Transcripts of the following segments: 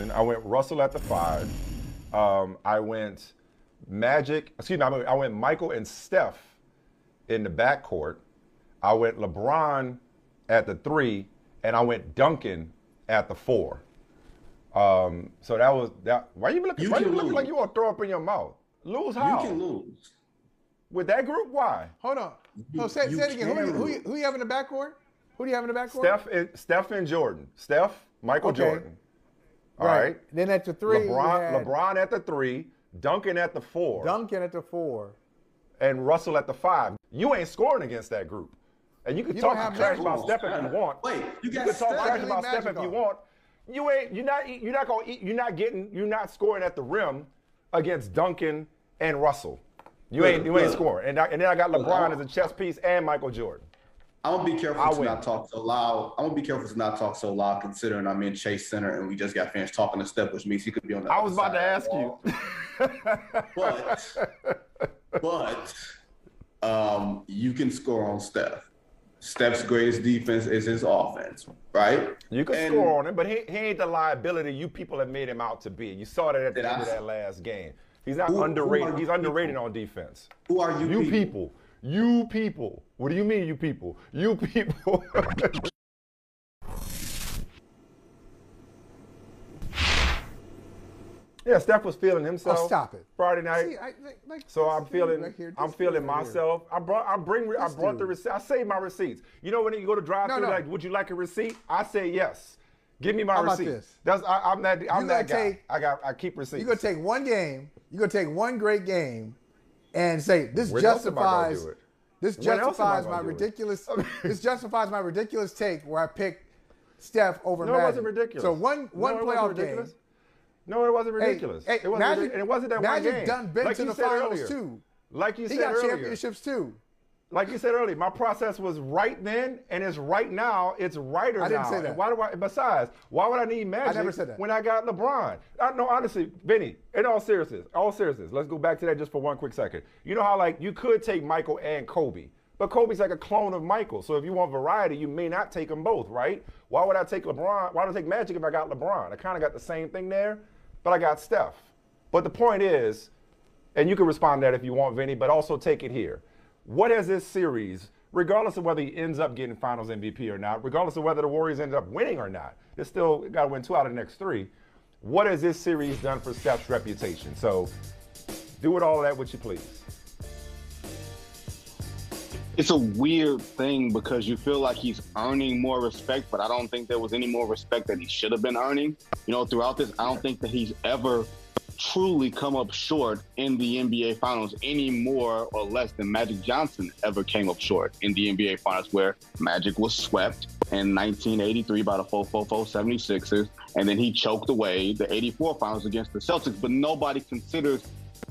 And I went Russell at the 5. I went I went Michael and Steph in the backcourt. I went LeBron at the 3, and I went Duncan at the 4. So that was that. Why you looking like you want to throw up in your mouth? Lose how? You can lose. With that group? Why? Hold on. Say it again. Who you have in the backcourt? Who do you have in the backcourt? Steph and Jordan. Steph, Michael Jordan. All right. Then at the 3, LeBron at the 3, Duncan at the 4. And Russell at the 5. You ain't scoring against that group. And you can talk trash about Steph if you want. You can talk trash about Steph if you want. You're not scoring at the rim against Duncan and Russell. You ain't scoring. And then I got LeBron as a chess piece and Michael Jordan. I'm gonna be careful to not talk so loud. Considering I'm in Chase Center and we just got finished talking to Steph, which means he could be on the. I was about to ask you. but you can score on Steph. Steph's greatest defense is his offense, right? You can score on him, but he ain't the liability you people have made him out to be. You saw that at the end of that last game. He's not underrated. He's underrated on defense. Who are you? You people. You people. What do you mean, you people? You people. Yeah, Steph was feeling himself. Oh, stop it. Friday night. See, so I'm feeling myself. I brought the receipt. I saved my receipts. You know when you go to drive-through, like, would you like a receipt? I say yes. Give me my receipt. How about this? I'm that guy. I keep receipts. You're gonna take one game. You're gonna take one great game, and say this justifies. This justifies my ridiculous. This justifies my ridiculous take where I picked Steph over Magic. No, it wasn't ridiculous. So one playoff game. No, it wasn't ridiculous. It wasn't that one game. Magic done been to the finals too. Like you said earlier. He got earlier. championships too. Like you said earlier, my process was right then and it's right now. It's righter now. I didn't say that. Besides, why would I need Magic I never said that. when I got LeBron? No, honestly, Vinny, in all seriousness, let's go back to that just for one quick second. You know how like you could take Michael and Kobe, but Kobe's like a clone of Michael. So if you want variety, you may not take them both, right? Why would I take LeBron? Why would I take Magic if I got LeBron? I kind of got the same thing there, but I got Steph. But the point is, and you can respond to that if you want, Vinny, but also take it here. What has this series, regardless of whether he ends up getting Finals MVP or not, regardless of whether the Warriors ended up winning or not, they still got to win 2 out of the next 3. What has this series done for Steph's reputation? So do with all of that what you please. It's a weird thing because you feel like he's earning more respect, but I don't think there was any more respect that he should have been earning. You know, throughout this, I don't think that he's ever truly come up short in the NBA Finals any more or less than Magic Johnson ever came up short in the NBA Finals, where Magic was swept in 1983 by the 4-4-4 76ers, and then he choked away the 84 Finals against the Celtics. But nobody considers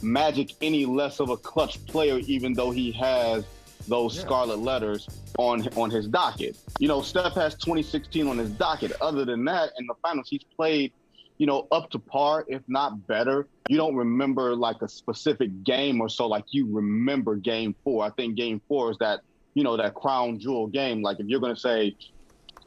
Magic any less of a clutch player, even though he has those scarlet letters on his docket. You know, Steph has 2016 on his docket. Other than that, in the Finals, he's played, you know, up to par, if not better. You don't remember like a specific game or so like you remember Game 4. I think Game 4 is that, you know, that crown jewel game. Like if you're going to say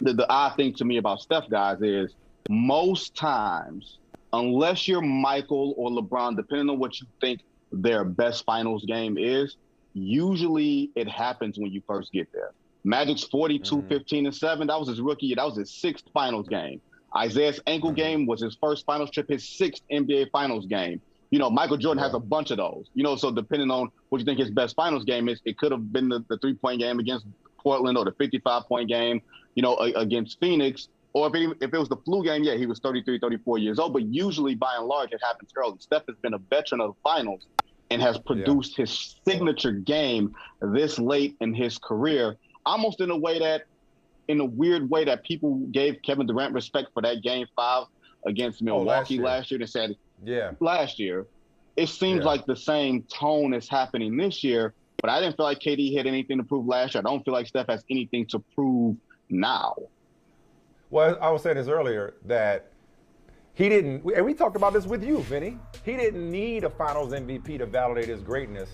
the odd thing to me about Steph, guys, is most times, unless you're Michael or LeBron, depending on what you think their best finals game is, usually it happens when you first get there. Magic's 42, 15, and 7. That was his rookie year. That was his 6th finals game. Isaiah's ankle game was his first finals trip, his 6th NBA finals game. You know, Michael Jordan has a bunch of those. You know, so depending on what you think his best finals game is, it could have been the 3-point game against Portland or the 55-point game, you know, against Phoenix. Or if it was the flu game, yeah, he was 33, 34 years old. But usually, by and large, it happens early. Steph has been a veteran of the finals and has produced his signature game this late in his career, almost in a weird way that people gave Kevin Durant respect for that Game 5 against Milwaukee last year. They said, last year. It seems like the same tone is happening this year, but I didn't feel like KD had anything to prove last year. I don't feel like Steph has anything to prove now. Well, I was saying this earlier, that he didn't, and we talked about this with you, Vinny. He didn't need a Finals MVP to validate his greatness,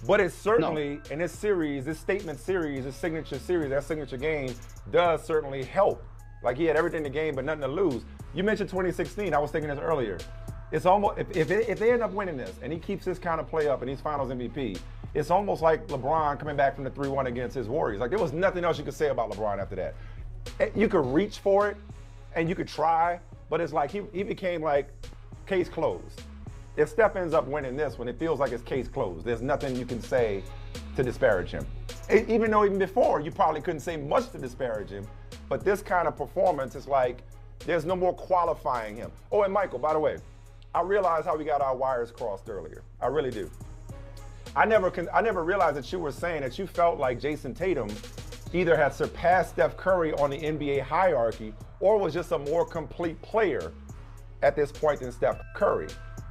but it certainly, in this series, this statement series, this signature series, that signature game, does certainly help. Like he had everything to gain but nothing to lose. You mentioned 2016. I was thinking this earlier. It's almost if they end up winning this and he keeps this kind of play up and he's Finals MVP, it's almost like LeBron coming back from the 3-1 against his Warriors. Like there was nothing else you could say about LeBron after that. You could reach for it and you could try, but it's like he became like case closed. If Steph ends up winning this when it feels like it's case closed, there's nothing you can say to disparage him. Even though even before you probably couldn't say much to disparage him, but this kind of performance is like there's no more qualifying him. Oh, and Michael, by the way, I realized how we got our wires crossed earlier. I really do. I never realized that you were saying that you felt like Jason Tatum either had surpassed Steph Curry on the NBA hierarchy or was just a more complete player at this point than Steph Curry.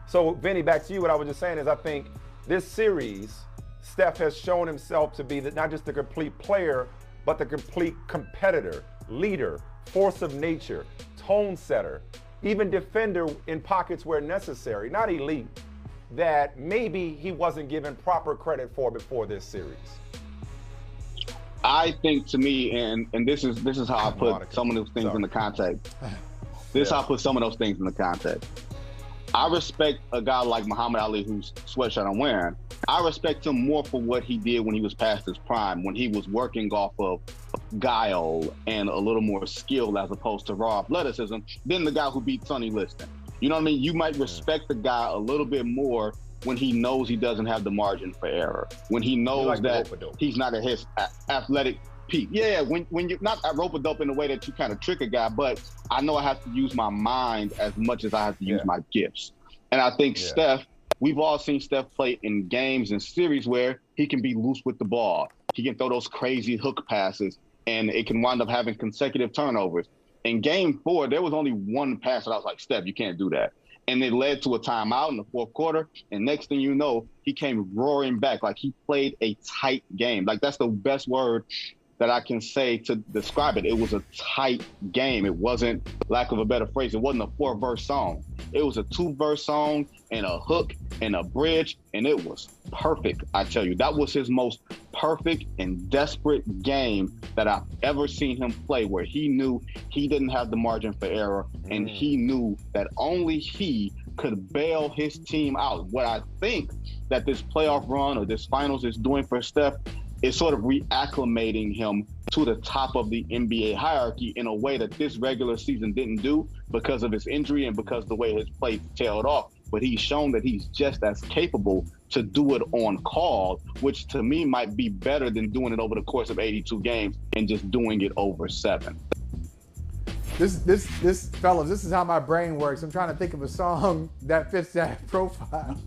So, Vinny, back to you. What I was just saying is I think this series, Steph has shown himself to be not just the complete player, but the complete competitor, leader, force of nature, tone setter, even defender in pockets where necessary, not elite, that maybe he wasn't given proper credit for before this series. I think to me, and this is how I put some of those things in the context. This is how I put some of those things in the context. I respect a guy like Muhammad Ali, whose sweatshirt I'm wearing. I respect him more for what he did when he was past his prime, when he was working off of guile and a little more skill as opposed to raw athleticism, than the guy who beat Sonny Liston. You know what I mean? You might respect the guy a little bit more when he knows he doesn't have the margin for error, when he knows that he's not at his athletic peak. Yeah, when you're not at rope-a-dope in the way that you kind of trick a guy, but I know I have to use my mind as much as I have to use my gifts. And I think Steph, we've all seen Steph play in games and series where he can be loose with the ball. He can throw those crazy hook passes, and it can wind up having consecutive turnovers. In Game 4, there was only one pass that I was like, Steph, you can't do that. And it led to a timeout in the fourth quarter. And next thing you know, he came roaring back. Like he played a tight game. Like that's the best word that I can say to describe it. It was a tight game. It wasn't, lack of a better phrase, it wasn't a 4-verse song. It was a 2-verse song and a hook and a bridge, and it was perfect, I tell you. That was his most perfect and desperate game that I've ever seen him play, where he knew he didn't have the margin for error, and he knew that only he could bail his team out. What I think that this playoff run or this finals is doing for Steph is sort of reacclimating him to the top of the NBA hierarchy in a way that this regular season didn't do because of his injury and because of the way his play tailed off. But he's shown that he's just as capable to do it on call, which to me might be better than doing it over the course of 82 games and just doing it over 7. This fellas, this is how my brain works. I'm trying to think of a song that fits that profile.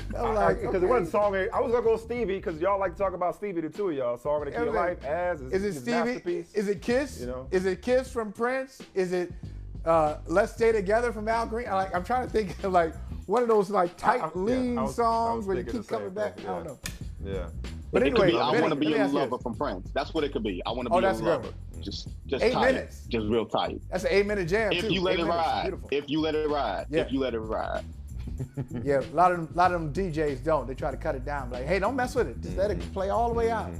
Because it wasn't song. I was gonna go Stevie because y'all like to talk about Stevie, the two of y'all. Song of the Key of Life. Is it Stevie? Masterpiece. Is it Kiss? You know? Is it Kiss from Prince? Is it Let's Stay Together from Al Green? I'm trying to think of like one of those like tight lean songs where you keep coming back. Yeah. I don't know. Yeah. But anyway, I want to be a lover from Prince. That's what it could be. I want to be a lover. Just 8 tight. minutes. Just real tight. That's an 8-minute jam If too. you let it ride. Beautiful. If you let it ride. Yeah. If you let it ride. Yeah, a lot of them DJs don't. They try to cut it down. Like, hey, don't mess with it. Just let it play all the way out.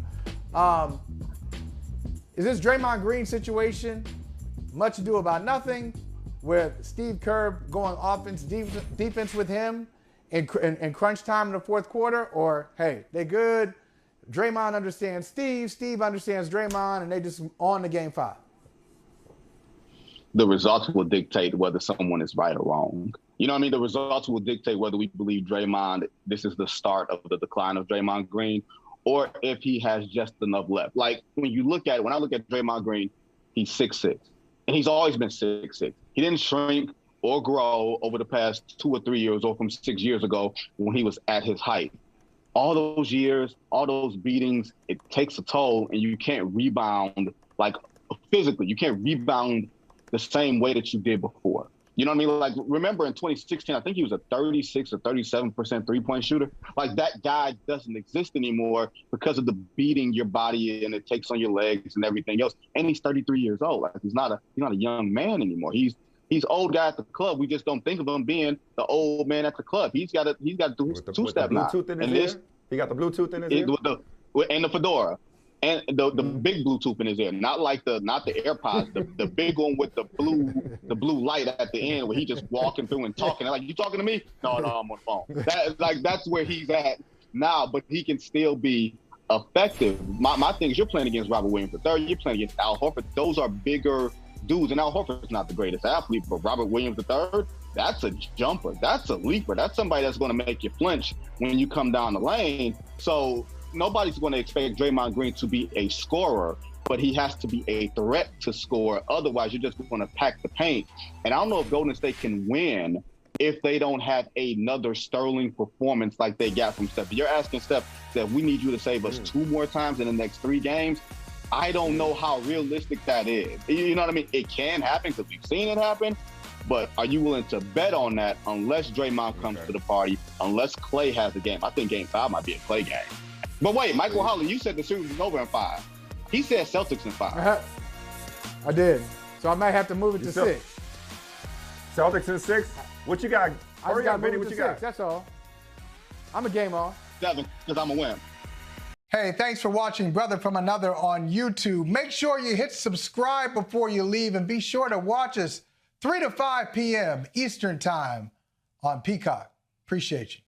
Is this Draymond Green situation much ado about nothing, with Steve Kerr going offense, defense with him in crunch time in the fourth quarter? Or, hey, they good. Draymond understands Steve. Steve understands Draymond, and they just on to Game 5. The results will dictate whether someone is right or wrong. You know what I mean? The results will dictate whether we believe Draymond, this is the start of the decline of Draymond Green, or if he has just enough left. Like, when I look at Draymond Green, he's 6'6", and he's always been 6'6". He didn't shrink or grow over the past 2 or 3 years or from 6 years ago when he was at his height. All those years, all those beatings, it takes a toll, and you can't rebound, like physically, you can't rebound the same way that you did before. You know what I mean? Like, remember in 2016, I think he was a 36 or 37% three-point shooter. Like, that guy doesn't exist anymore because of the beating your body and it takes on your legs and everything else. And he's 33 years old. Like, he's not a young man anymore. He's old guy at the club. We just don't think of him being the old man at the club. He's got to do two-step now. He got the Bluetooth in his ear? And the fedora. And the big Bluetooth in his ear, not the AirPods, the big one with the blue light at the end where he just walking through and talking. Like, you talking to me? No, I'm on the phone. That's where he's at now, but he can still be effective. My thing is, you're playing against Robert Williams III, you're playing against Al Horford. Those are bigger dudes, and Al Horford's not the greatest athlete, but Robert Williams III, that's a jumper, that's a leaper, that's somebody that's going to make you flinch when you come down the lane. So nobody's going to expect Draymond Green to be a scorer, but he has to be a threat to score. Otherwise, you're just going to pack the paint. And I don't know if Golden State can win if they don't have another sterling performance like they got from Steph. You're asking Steph that we need you to save us 2 more times in the next 3 games. I don't know how realistic that is. You know what I mean? It can happen because we've seen it happen, but are you willing to bet on that unless Draymond comes to the party, unless Klay has a game? I think Game 5 might be a Klay game. But wait, Michael Holley, you said the series is over in 5. He said Celtics in 5. I did. So I might have to move it to 6. Celtics in 6? What you got? Hurry up, Vinny, what you got? That's all. I'm a game off. 7, because I'm a win. Hey, thanks for watching Brother from Another on YouTube. Make sure you hit subscribe before you leave, and be sure to watch us 3 to 5 p.m. Eastern Time on Peacock. Appreciate you.